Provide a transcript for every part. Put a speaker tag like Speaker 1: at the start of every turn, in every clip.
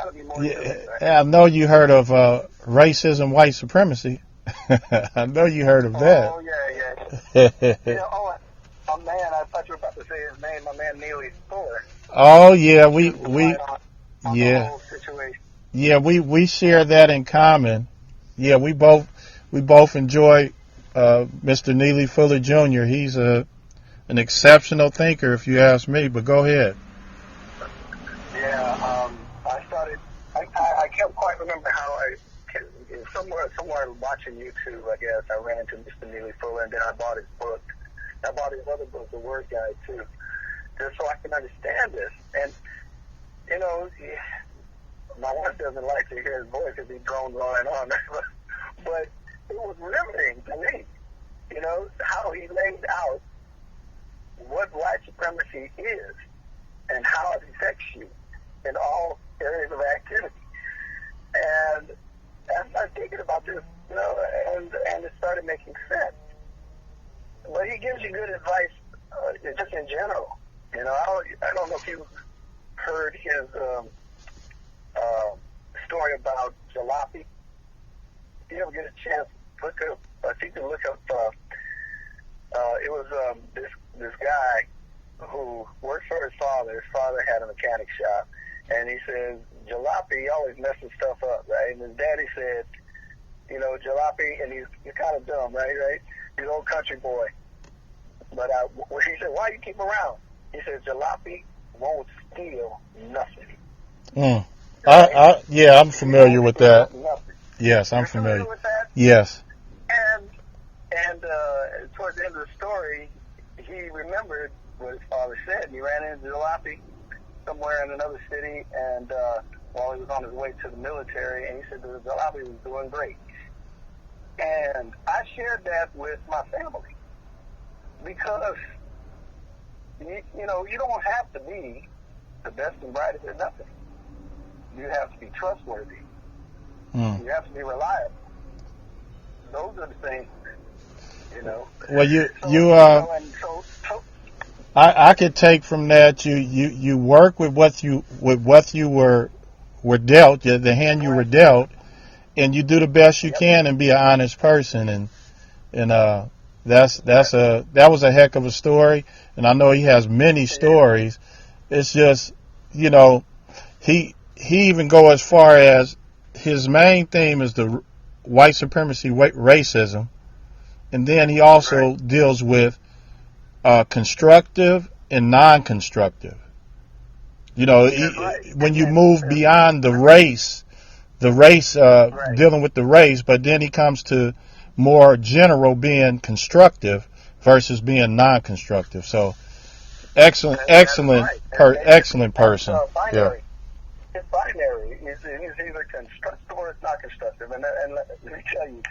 Speaker 1: got to be more to it, right?
Speaker 2: I know you heard of racism, white supremacy. I know you heard of that.
Speaker 1: Oh, yeah. Man, I thought you were about to say his name, my man Neely Fuller.
Speaker 2: Oh, yeah, we
Speaker 1: on the whole situation.
Speaker 2: Yeah, we share that in common. Yeah, we both enjoy Mr. Neely Fuller Jr. He's an exceptional thinker, if you ask me. But go ahead.
Speaker 1: Yeah, I can't quite remember how somewhere watching YouTube, I guess, I ran into Mr. Neely Fuller, and then I bought his book. I bought his other book, The Word Guide, too, just so I can understand this. And, my wife doesn't like to hear his voice because he drones on and on. But it was riveting to me, how he laid out what white supremacy is and how it affects you in all areas of activity. And as I started thinking about this, and it started making sense. But he gives you good advice just in general. I don't know if you heard his story about jalopy. If you ever get a chance, look up. If you can look up, it was this guy who worked for his father. His father had a mechanic shop, and he says jalopy always messes stuff up, right? And his daddy said, jalopy, and he's kind of dumb, right? He's an old country boy. But he said, why you keep him around? He said, jalopy won't steal nothing.
Speaker 2: Yeah, I'm familiar with that.
Speaker 1: Nothing.
Speaker 2: Yes, I'm
Speaker 1: You're
Speaker 2: familiar
Speaker 1: with that?
Speaker 2: Yes.
Speaker 1: And towards the end of the story, he remembered what his father said. He ran into jalopy somewhere in another city, and while he was on his way to the military, and he said the jalopy was doing great. And I shared that with my family because, you don't have to be the best and brightest at nothing. You have to be trustworthy. You have to be reliable. Those are the things,
Speaker 2: Well, I could take from that you work with what you were dealt, the hand you were dealt, and you do the best you can and be an honest person, and that was a heck of a story, and I know he has many stories. It's just he even go as far as his main theme is the white supremacy, racism, and then he also deals with constructive and non-constructive. When you move beyond the race dealing with the race, but then he comes to more general being constructive versus being non-constructive. So excellent person.
Speaker 1: Binary. It's binary. It's either constructive or it's not constructive. And let me tell you,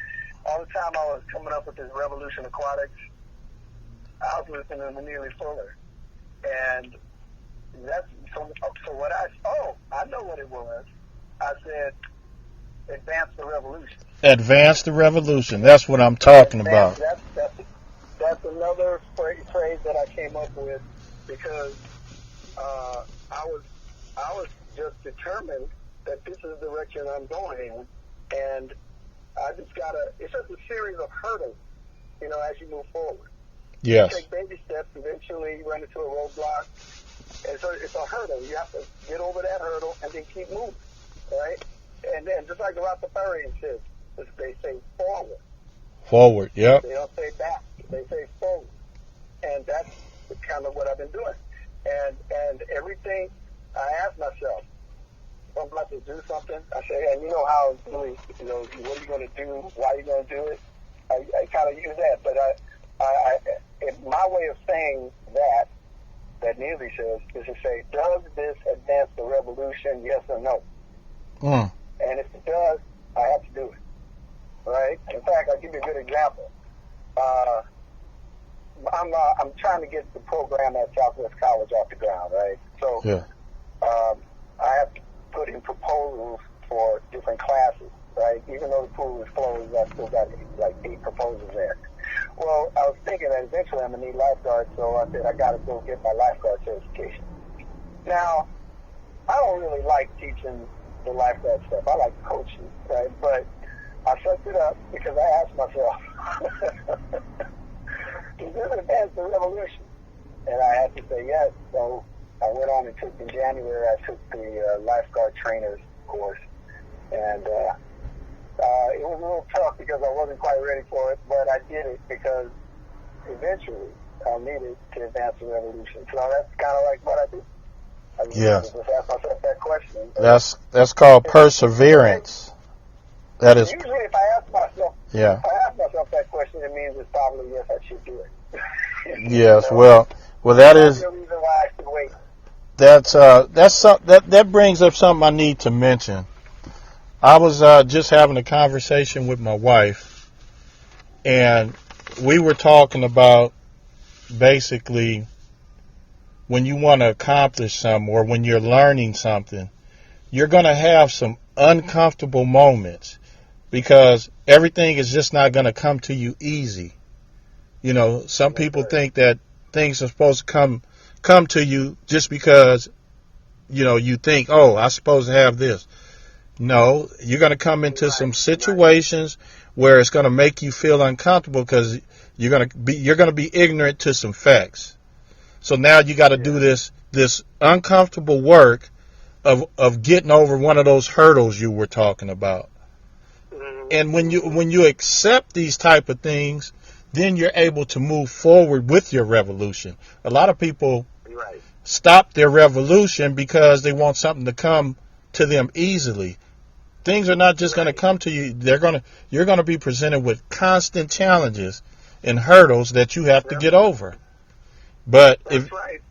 Speaker 1: all the time I was coming up with this Revolution Aquatics, I was listening to Neely Fuller. And that's so what I know what it was. I said, advance the revolution.
Speaker 2: Advance the revolution. That's what I'm talking about.
Speaker 1: That's another phrase that I came up with because I was just determined that this is the direction I'm going in, and I just it's just a series of hurdles, as you move forward.
Speaker 2: Yes.
Speaker 1: You take baby steps, eventually you run into a roadblock, and so it's a hurdle. You have to get over that hurdle and then keep moving, right? And then just like the Rastafarian says, they say forward.
Speaker 2: Forward, yep.
Speaker 1: They don't say back. They say forward. And that's kind of what I've been doing. And everything I ask myself, if I'm about to do something, I say, and how really, what are you going to do? Why are you going to do it? I kind of use that. But my way of saying that Neely says, is to say, does this advance the revolution, yes or no? And if it does, I have to do it. Right? In fact, I'll give you a good example. I'm trying to get the program at Southwest College off the ground, right? So I have to put in proposals for different classes, right? Even though the pool is closed, I still got like 8 proposals there. Well, I was thinking that eventually I'm going to need lifeguards, so I said I got to go get my lifeguard certification. Now, I don't really like teaching the lifeguard stuff. I like coaching, right? But I sucked it up because I asked myself, is this advance the revolution? And I had to say yes. So I went on and took in January. I took the lifeguard trainer's course, and it was a little tough because I wasn't quite ready for it, but I did it because eventually I needed to advance the revolution. So that's kind of like what I do. I just ask myself that question.
Speaker 2: That's called perseverance. That is.
Speaker 1: Usually, if I ask myself that question, it means it's probably yes, I should do it.
Speaker 2: Yes, well, that is.
Speaker 1: The reason why I should wait.
Speaker 2: That brings up something I need to mention. I was just having a conversation with my wife, and we were talking about basically when you want to accomplish something or when you're learning something, you're going to have some uncomfortable moments because everything is just not going to come to you easy. You know, some people think that things are supposed to come to you just because, you know, you think, oh, I'm supposed to have this. No, you're going to come into some situations where it's going to make you feel uncomfortable because you're going to be ignorant to some facts. So now you got to do this uncomfortable work of getting over one of those hurdles you were talking about. And when you accept these type of things, then you're able to move forward with your revolution. A lot of people stop their revolution because they want something to come to them easily. Things are not just going to come to you. You're going to be presented with constant challenges and hurdles that you have to get over. But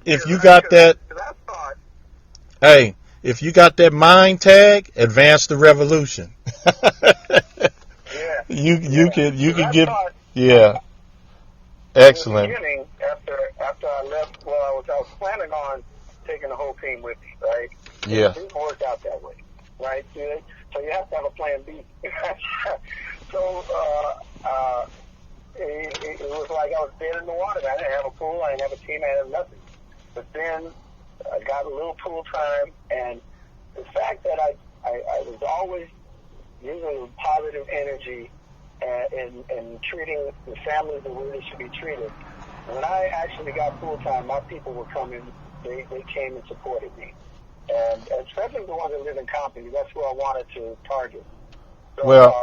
Speaker 2: if you got that, hey, if you got that mind tag, advance the revolution. You can get excellent.
Speaker 1: In the beginning, after I left, I was planning on taking the whole team with me, right?
Speaker 2: Yeah.
Speaker 1: It didn't work out that way, right? So you have to have a plan B. So it was like I was dead in the water. I didn't have a pool. I didn't have a team. I didn't have nothing. But then I got a little pool time, and the fact that I was always using positive energy and treating the families the way they should be treated. When I actually got full time, my people were coming. They came and supported me, and especially the ones that live in Company. That's who I wanted to target. So,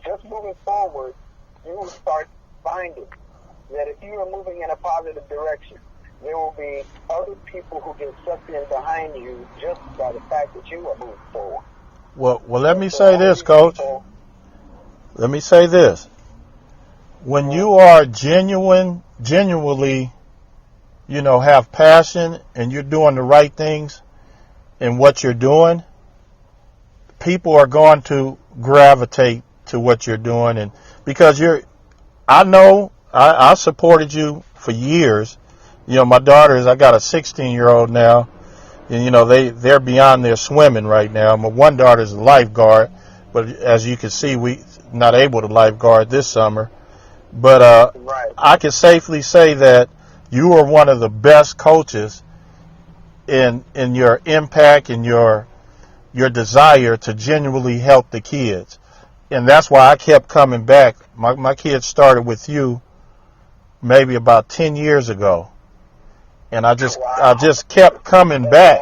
Speaker 1: just moving forward, you will start finding that if you are moving in a positive direction, there will be other people who get sucked in behind you just by the fact that you are moving forward.
Speaker 2: Well, let me say this, Coach. Let me say this. When you are genuinely, have passion and you're doing the right things in what you're doing, people are going to gravitate to what you're doing. And because I supported you for years. My daughters, I got a 16-year-old now, and they're beyond their swimming right now. My one daughter's a lifeguard, but as you can see, we not able to lifeguard this summer. But I can safely say that you are one of the best coaches in your impact and your desire to genuinely help the kids. And that's why I kept coming back. My kids started with you maybe about 10 years ago. And I just kept coming back,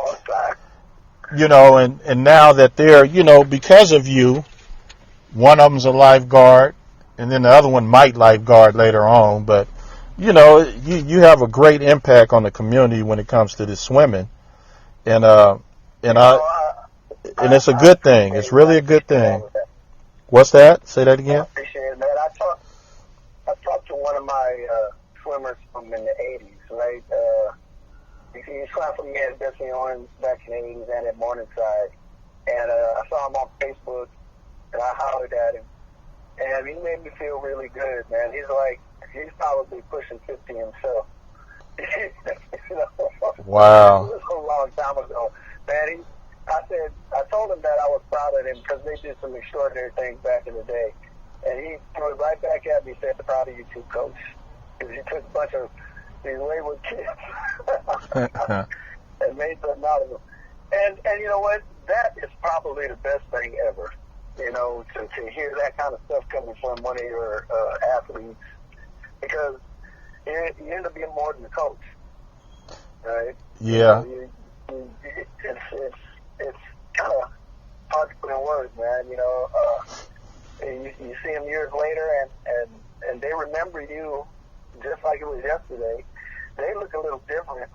Speaker 2: and now that they're, because of you, one of them's a lifeguard, and then the other one might lifeguard later on. But, you have a great impact on the community when it comes to this swimming. And it's a good thing. It's really a good thing. What's that? Say that again.
Speaker 1: I appreciate it, man. I talked to one of my swimmers from in the 80s, right? He swam for me at Bessie Owens back in the 80s and at Morningside. And I saw him on Facebook, and I hollered at him. And he made me feel really good, man. He's probably pushing 50 himself.
Speaker 2: Wow.
Speaker 1: It was a long time ago. Man, I told him that I was proud of him because they did some extraordinary things back in the day. And he threw it right back at me and said, proud of you too, Coach. Because he took a bunch of these wayward kids and made something out of them. And you know what? that is probably the best thing ever. You know, to hear that kind of stuff coming from one of your athletes, because you end up being more than a coach, right?
Speaker 2: Yeah.
Speaker 1: It's kind of hard to put in words, man. You know, you see them years later, and they remember you just like it was yesterday. They look a little different.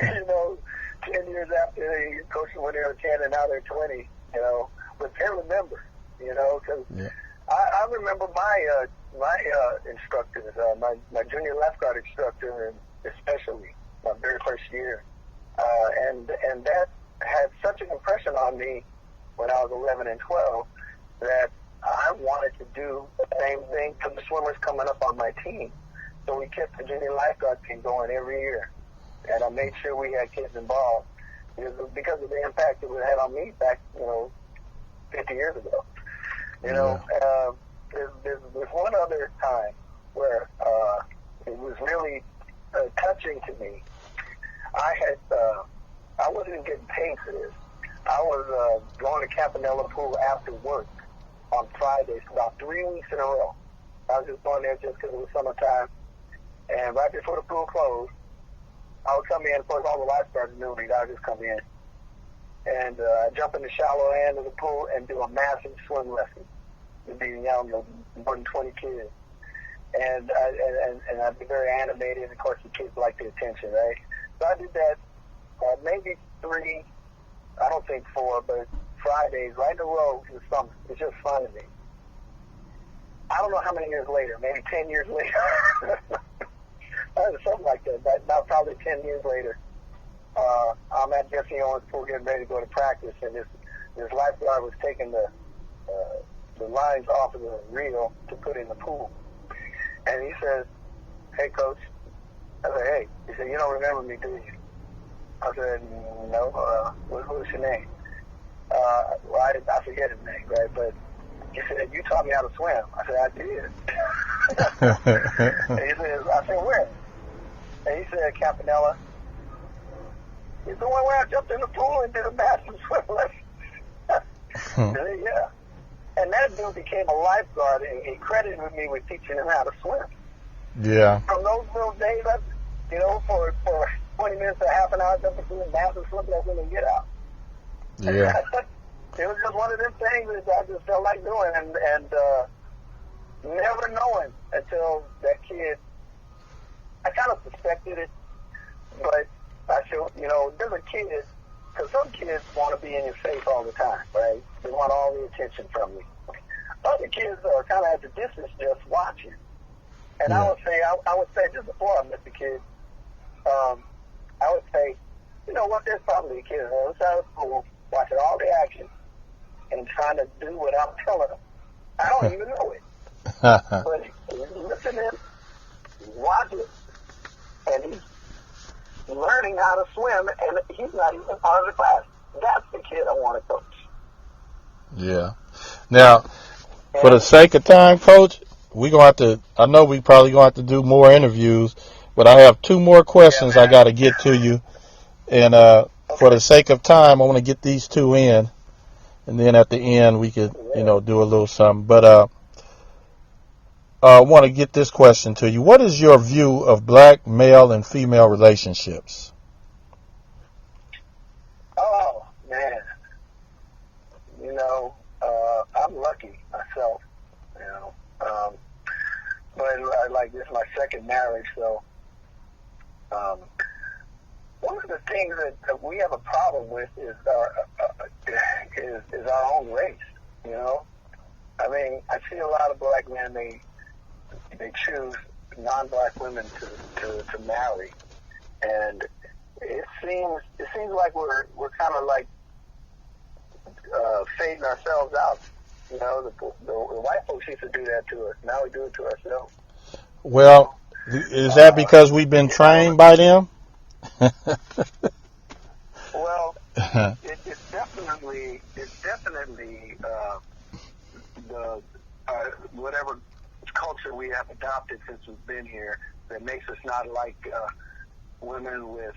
Speaker 1: You know, 10 years after they coached when they were 10 and now they're 20, you know, but they remember, you know, because I remember my instructors, my junior left guard instructor, especially my very first year, and that had such an impression on me when I was 11 and 12 that I wanted to do the same thing to the swimmers coming up on my team. So we kept the junior lifeguard team going every year. And I made sure we had kids involved because of the impact it had on me back, 50 years ago. You know, there's one other time where it was really touching to me. I wasn't getting paid for this. I was going to Campanella Pool after work on Fridays about 3 weeks in a row. I was just going there just because it was summertime. And right before the pool closed, I would come in. Of course, all the lifeguards knew me. I would just come in and jump in the shallow end of the pool and do a massive swim lesson. It'd be more than 20 kids, and I'd be very animated. Of course, the kids like the attention, right? So I did that maybe 3, I don't think 4, but Fridays right in a row in the summer. It's just fun to me. I don't know how many years later, maybe 10 years later. Something like that. About probably 10 years later, I'm at Jesse Owens' pool getting ready to go to practice, and this lifeguard was taking the lines off of the reel to put in the pool. And he says, "Hey, Coach." I said, "Hey." He said, "You don't remember me, do you?" I said, "No. What's your name?" Well, I forget his name, right? But he said, "You taught me how to swim." I said, "I did." And he says, I said, "Where?" And he said, "Campanella." He's the one where I jumped in the pool and did a massive swim lesson. Yeah. And that dude became a lifeguard, and he credited me with teaching him how to swim. Yeah. From those little days, for 20 minutes to half an hour, jump into a massive swim lesson and get out.
Speaker 2: Yeah.
Speaker 1: It was just one of them things that I just felt like doing, and never knowing until that kid, I kind of suspected it, but I said, there's a kid, because some kids want to be in your face all the time, right? They want all the attention from you. Other kids are kind of at the distance just watching. And I would say, just before I met the kid, I would say, you know what, there's probably a kid on the other side of the pool watching all the action and trying to do what I'm telling them. I don't even know it. But listen in, watch it, and he's learning how to swim, and he's not even part of the class. That's the kid I want to coach.
Speaker 2: Yeah. Now, for the sake of time, Coach, we're going to have to, I know we probably going to have to do more interviews, but I have 2 more questions I got to get to you. And for the sake of time, I want to get these 2 in. And then at the end, we could, do a little something. But I want to get this question to you. What is your view of black male and female relationships?
Speaker 1: Oh, man. I'm lucky myself, but like this is my second marriage, so one of the things that we have a problem with is our own race. I mean, I see a lot of black men, they choose non-black women to marry, and it seems like we're kind of like fading ourselves out. The white folks used to do that to us. Now we do it to ourselves.
Speaker 2: Well, is that because we've been trained by them?
Speaker 1: Well, it's definitely the whatever culture we have adopted since we've been here that makes us not like women with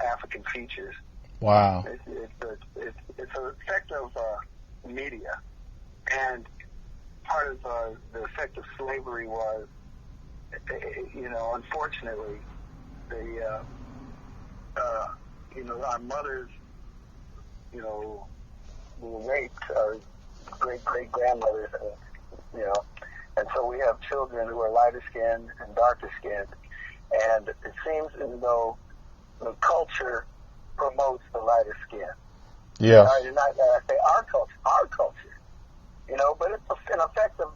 Speaker 1: African features.
Speaker 2: Wow.
Speaker 1: It's an effect of media, and part of the effect of slavery was, unfortunately, our mothers, were raped, our great-great-grandmothers, and so we have children who are lighter skinned and darker skinned, and it seems as though the culture promotes the lighter skin.
Speaker 2: Yeah.
Speaker 1: I say our culture, but it's an effect of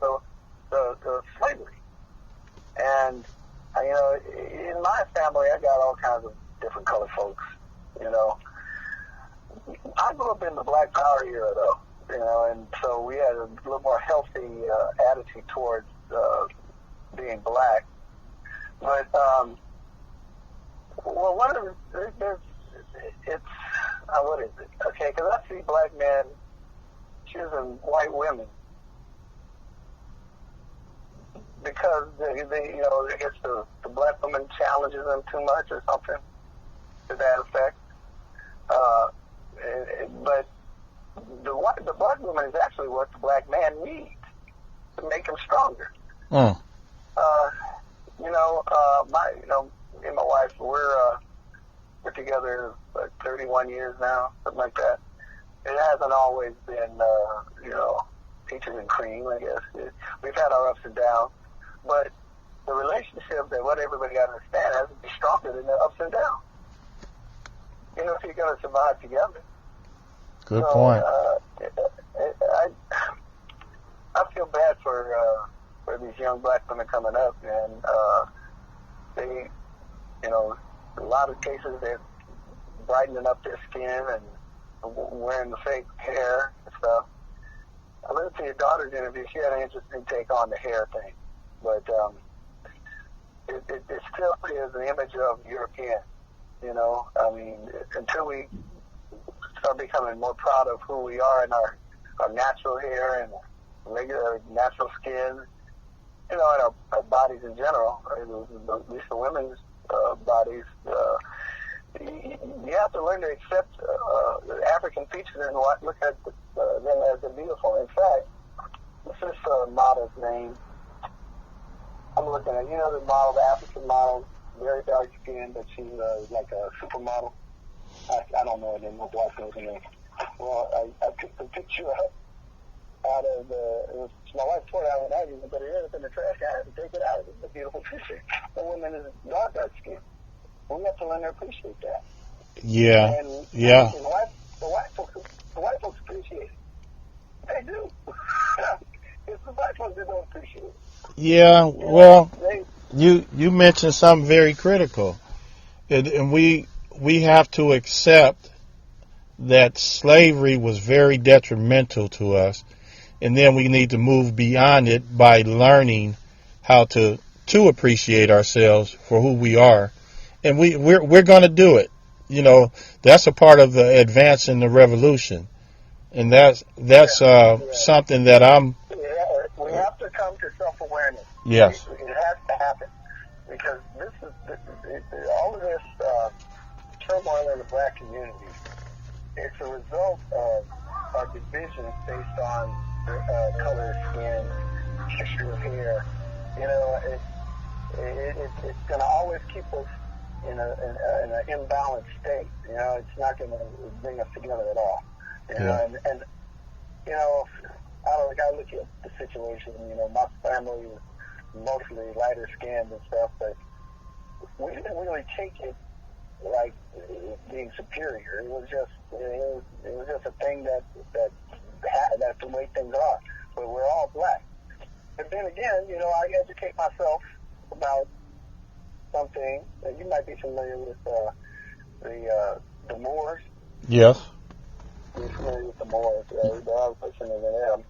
Speaker 1: the slavery. And, in my family, I got all kinds of different colored folks, I grew up in the Black Power era, though, and so we had a little more healthy attitude towards being black. But, one of what is it? Okay, because I see black men choosing white women because I guess the black woman challenges them too much or something to that effect. But the black woman is actually what the black man needs to make him stronger.
Speaker 2: Mm.
Speaker 1: Me and my wife, we're together like 31 years now, something like that. It hasn't always been, peaches and cream, I guess. We've had our ups and downs, but the relationship that what everybody got to understand has to be stronger than the ups and downs. If you're going to survive together.
Speaker 2: Good point.
Speaker 1: I feel bad for these young black women coming up, and they, a lot of cases they're brightening up their skin and wearing the fake hair and stuff. I listened to your daughter's interview. She had an interesting take on the hair thing, but it still is an image of European. Until we start becoming more proud of who we are and our natural hair and regular natural skin, and our bodies in general, at least the women's bodies, you have to learn to accept the African features and look at them as they're beautiful. In fact, what's this model's name? I'm looking at, the model, the African model, very dark skin, but she's like a supermodel. I don't know her name. My wife knows her name. Well, I picked the picture up out of my wife tore it out when I used it, but it ended up in the trash. I had to take it out. It's a beautiful picture. The woman is dark skin. We have to learn to appreciate that.
Speaker 2: Yeah.
Speaker 1: And the white folks appreciate it. They do. It's the black folks that don't appreciate it.
Speaker 2: Yeah. Well, you mentioned something very critical, and we have to accept that slavery was very detrimental to us, and then we need to move beyond it by learning how to appreciate ourselves for who we are, and we're going to do it. That's a part of the advance in the revolution, and that's something that I'm.
Speaker 1: We have to come to self-awareness.
Speaker 2: Yes,
Speaker 1: it has to happen, because this is all of this turmoil in the black community. It's a result of our divisions based on color of skin, texture of hair. It's going to always keep us in an imbalanced state. It's not going to bring us together at all. And I look at the situation. My family is mostly lighter skinned and stuff, but we didn't really take it like being superior. It was just a thing that's the way things are. But we're all black. But then again, I educate myself about something that you might be familiar with, the Moors.
Speaker 2: Yes.
Speaker 1: You're familiar with the Moors. I was listening to them.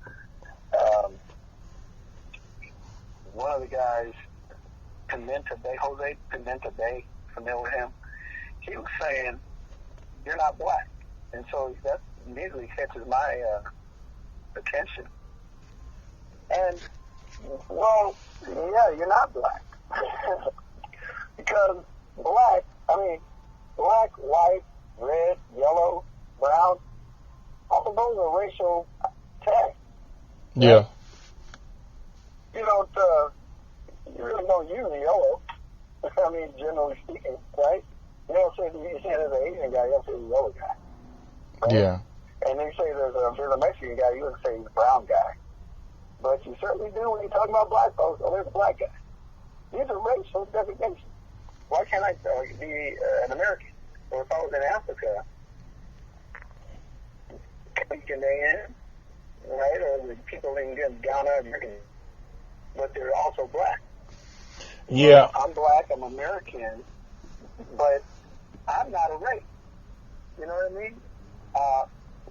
Speaker 1: One of the guys, Jose Pimenta Bay, familiar with him? He was saying, "You're not black," and so that immediately catches my attention. And you're not black, because black, white, red, yellow, brown. All of those are racial tags.
Speaker 2: Yeah.
Speaker 1: Right? You don't, you really don't use yellow. I mean, generally speaking, right? You don't say, you say there's an Asian guy, you don't say the yellow guy. Right?
Speaker 2: Yeah.
Speaker 1: And then you say there's a Mexican guy, you don't say he's a brown guy. But you certainly do when you're talking about black folks. Oh, there's a black guy. These are racial designations. Why can't I be an American? Or if I was in Africa, Ghanaian, right? Or the people in Ghana, American, but they're also black.
Speaker 2: Yeah.
Speaker 1: Well, I'm black, I'm American, but I'm not a race. You know what I mean?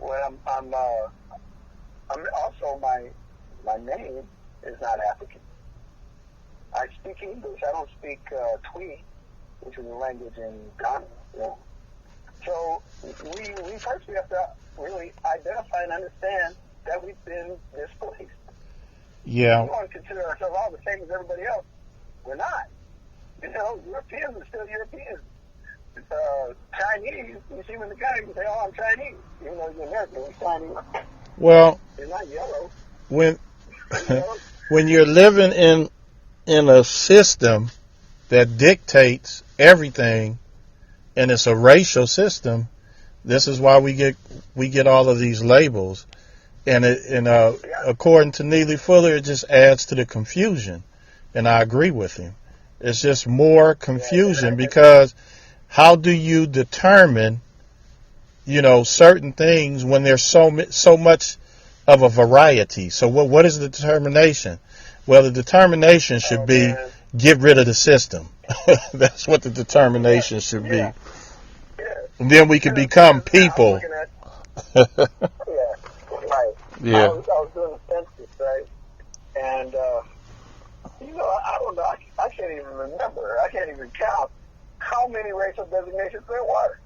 Speaker 1: When I'm also my name is not African. I speak English. I don't speak Twi, which is a language in Ghana. You know? So we first have to really identify and understand that we've been displaced.
Speaker 2: Yeah.
Speaker 1: We want to consider ourselves all the same as everybody else. We're not. You know, Europeans are still Europeans. Chinese, you see when the guy can say, "Oh, I'm Chinese," even though he's American, he's Chinese.
Speaker 2: Well,
Speaker 1: he's not yellow.
Speaker 2: When when you're living in a system that dictates everything, and it's a racial system, this is why we get all of these labels, and according to Neely Fuller, it just adds to the confusion, and I agree with him. It's just more confusion because how do you determine, certain things when there's so much of a variety? So what is the determination? Well, the determination should be get rid of the system. That's what the determination should be.
Speaker 1: Yeah.
Speaker 2: And then we can become people.
Speaker 1: Yeah, right.
Speaker 2: Yeah.
Speaker 1: I was doing the census, right? And, I don't know. I can't even remember. I can't even count how many racial designations there were.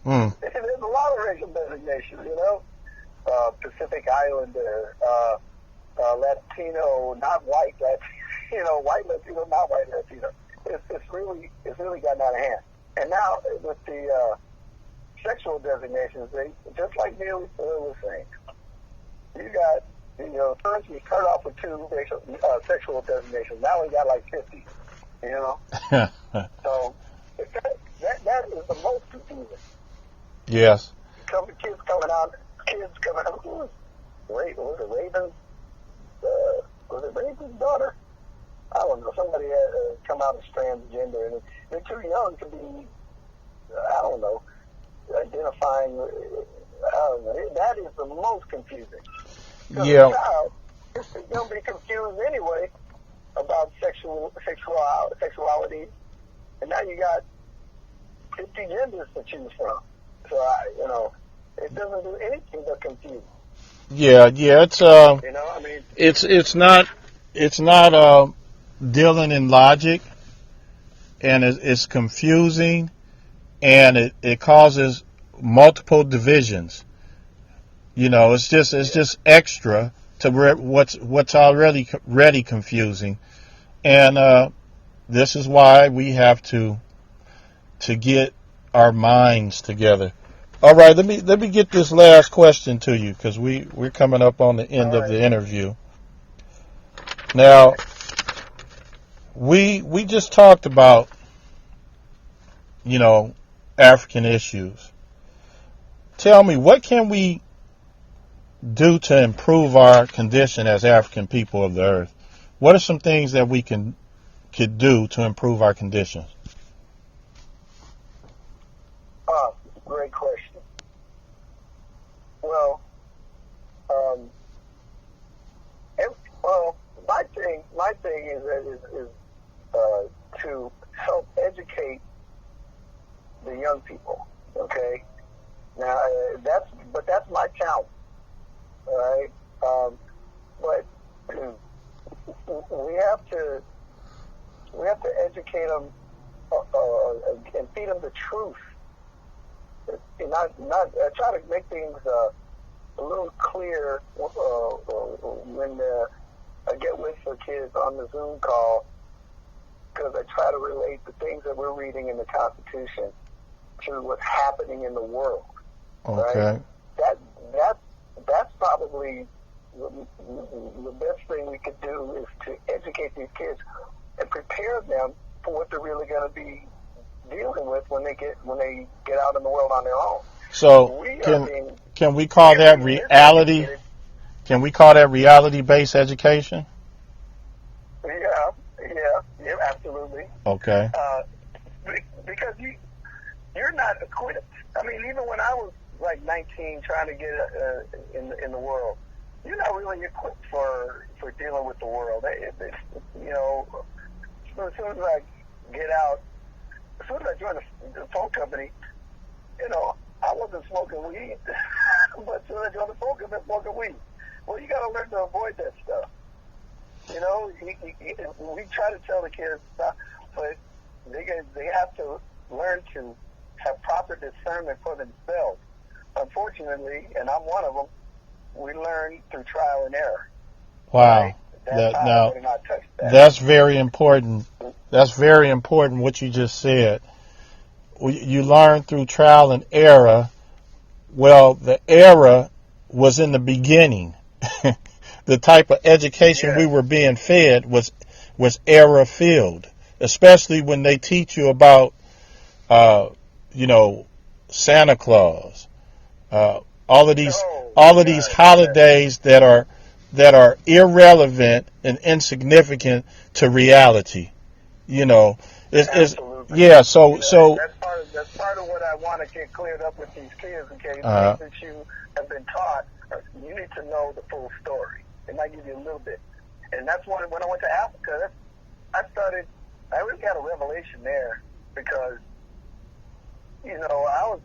Speaker 1: There's a lot of racial designations, Pacific Islander, Latino, not white, white Latino, not white Latino. It's really gotten out of hand. And now with the sexual designations, they just like Neely was saying, you got first we start off with 2 racial sexual designations. Now we got like 50. So that is the most confusing.
Speaker 2: Yes.
Speaker 1: Kids coming out. Wait, was it Raven's? Was it Raven's daughter? I don't know. Somebody had come out as transgender, and they're too young to be. I don't know. Identifying. I don't know. That is the most confusing.
Speaker 2: Yeah.
Speaker 1: The child is going to be confused anyway about sexuality, and now you got 50 genders to choose from. So it doesn't do anything but confuse.
Speaker 2: Yeah. It's it's not dealing in logic, and it's confusing, and it causes multiple divisions. It's just extra to what's already confusing, and this is why we have to get our minds together. All right, let me get this last question to you because we're coming up on the end of the interview. Now, we just talked about African issues. Tell me, what can we do to improve our condition as African people of the earth? What are some things that we could do to improve our conditions?
Speaker 1: Great question. Well, my thing is to help educate the young people. Okay, now that's my challenge. All right, but we have to educate them and feed them the truth. Not try to make things a little clear when I get with the kids on the Zoom call, because I try to relate the things that we're reading in the Constitution to what's happening in the world.
Speaker 2: Okay.
Speaker 1: Right? That's probably the best thing we could do is to educate these kids and prepare them for what they're really going to be dealing with when they get out in the world on their own.
Speaker 2: So can we call that reality? Can we call that reality-based education?
Speaker 1: Yeah, absolutely.
Speaker 2: Okay.
Speaker 1: Because you're not equipped. I mean, even when I was like 19, trying to get in the world, you're not really equipped for dealing with the world. You know, as soon as I get out, as soon as I joined the phone company, you know, I wasn't smoking weed, but as soon as I joined the phone company, I was smoking weed. Well, you got to learn to avoid that stuff. You know, we try to tell the kids stuff, but they have to learn to have proper discernment for themselves. Unfortunately, and I'm one of them, we learn through trial and error.
Speaker 2: Wow.
Speaker 1: Right?
Speaker 2: That's very important. That's very important what you just said. You learn through trial and error. Well, the error was in the beginning. The type of education we were being fed was error filled, especially when they teach you about, Santa Claus, all of these holidays that are irrelevant and insignificant to reality. You know,
Speaker 1: Absolutely.
Speaker 2: Yeah. So
Speaker 1: that's part of what I want to get cleared up with these kids. Okay, things that you have been taught, you need to know the full story. It might give you a little bit, and that's when I went to Africa. I really got a revelation there because, you know, I was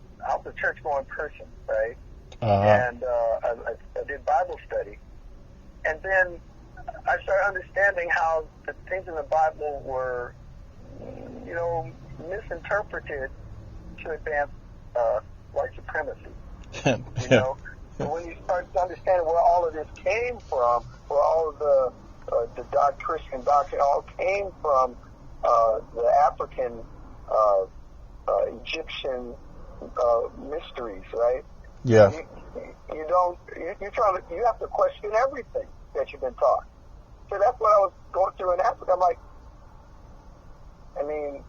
Speaker 1: a church going person, right? And I did Bible study, and then I started understanding how the things in the Bible were, you know, misinterpreted to advance white supremacy. You know, so when you start to understand where all of this came from, where all of the Christian doctrine all came from, the African, Egyptian mysteries, right?
Speaker 2: Yeah.
Speaker 1: You have to question everything that you've been taught. So that's what I was going through in Africa. I'm like, I mean,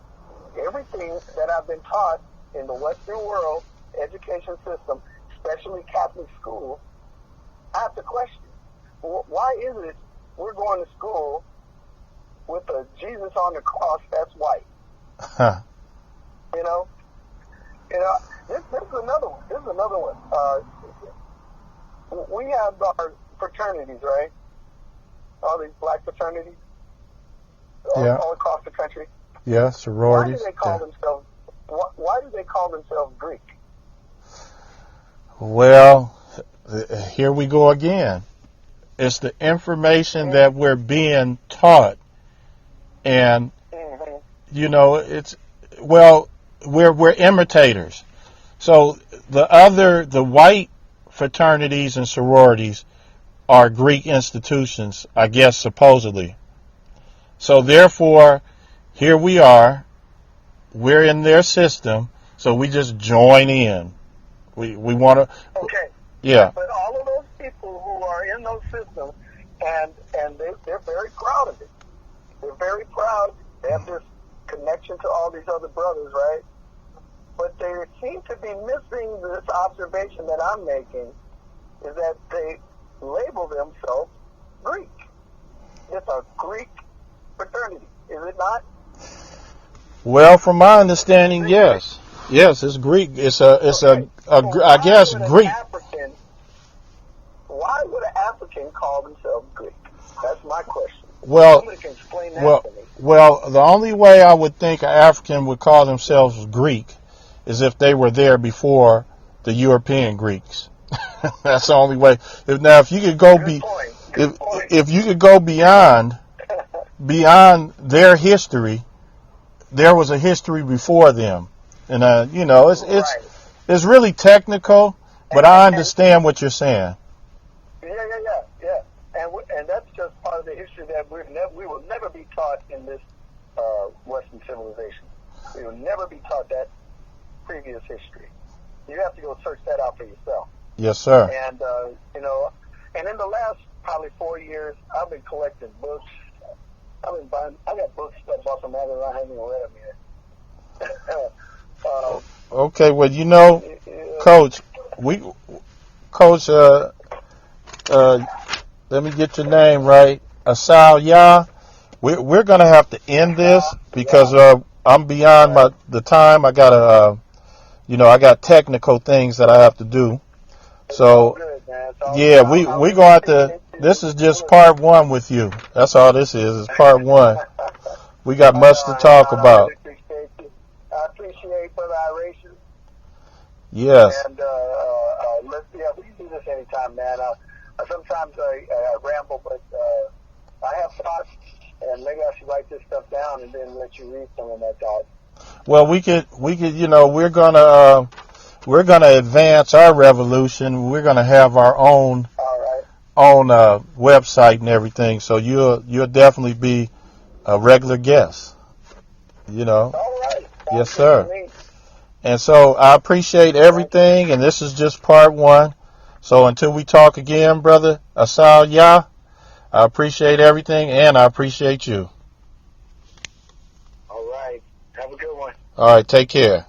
Speaker 1: everything that I've been taught in the Western world education system, especially Catholic schools, I have to question. Why is it we're going to school with a Jesus on the cross that's white?
Speaker 2: Huh.
Speaker 1: You know, this is another one. This is another one. We have our fraternities, right? All these black fraternities all across the country.
Speaker 2: Yeah, sororities.
Speaker 1: Why do they call themselves Greek?
Speaker 2: Well, here we go again. It's the information that we're being taught, and you know, we're imitators. So the white fraternities and sororities are Greek institutions, I guess, supposedly. So therefore, here we are. We're in their system, so we just join in. We want to.
Speaker 1: Okay.
Speaker 2: Yeah.
Speaker 1: But all of those people who are in those systems, and they're very proud of it. They're very proud. They have this connection to all these other brothers, right? But they seem to be missing this observation that I'm making, is that they label themselves Greek. It's a Greek fraternity, is it not?
Speaker 2: Well, from my understanding, yes. Yes, it's Greek. I guess Greek.
Speaker 1: Why would an African call themselves Greek? That's my question.
Speaker 2: Well,
Speaker 1: somebody can explain that to me.
Speaker 2: Well, the only way I would think an African would call themselves Greek is if they were there before the European Greeks. That's the only way. If you could go if you could go beyond their history, there was a history before them, and it's really technical, but I understand what you're saying.
Speaker 1: Yeah, and that's just part of the history that we will never be taught in this Western civilization. We will never be taught that previous history. You have to go search that out for yourself.
Speaker 2: Yes, sir.
Speaker 1: And, you know, and in the last probably 4 years, I've been collecting books. I've been buying, I got books that I bought from Amazon. I haven't even read them yet.
Speaker 2: Okay, well, you know, Coach, let me get your name right. Asah, we're going to have to end this because I'm beyond the time. I got I got technical things that I have to do. So, yeah, we're going to have to, this is just part one with you. That's all this is part one. We got much to talk about.
Speaker 1: I appreciate Brother Iration.
Speaker 2: Yes.
Speaker 1: And we can do this anytime, man. Sometimes I ramble, but I have thoughts, and maybe I should write this stuff down and then let you read some of my thoughts. Well,
Speaker 2: we could, we're gonna advance our revolution. We're gonna have our own website and everything. So you'll definitely be a regular guest. You know.
Speaker 1: All right.
Speaker 2: Yes, sir. And so I appreciate everything, and this is just part one. So until we talk again, Brother Asah, I appreciate everything, and I appreciate you.
Speaker 1: All right. Have a good one.
Speaker 2: All right. Take care.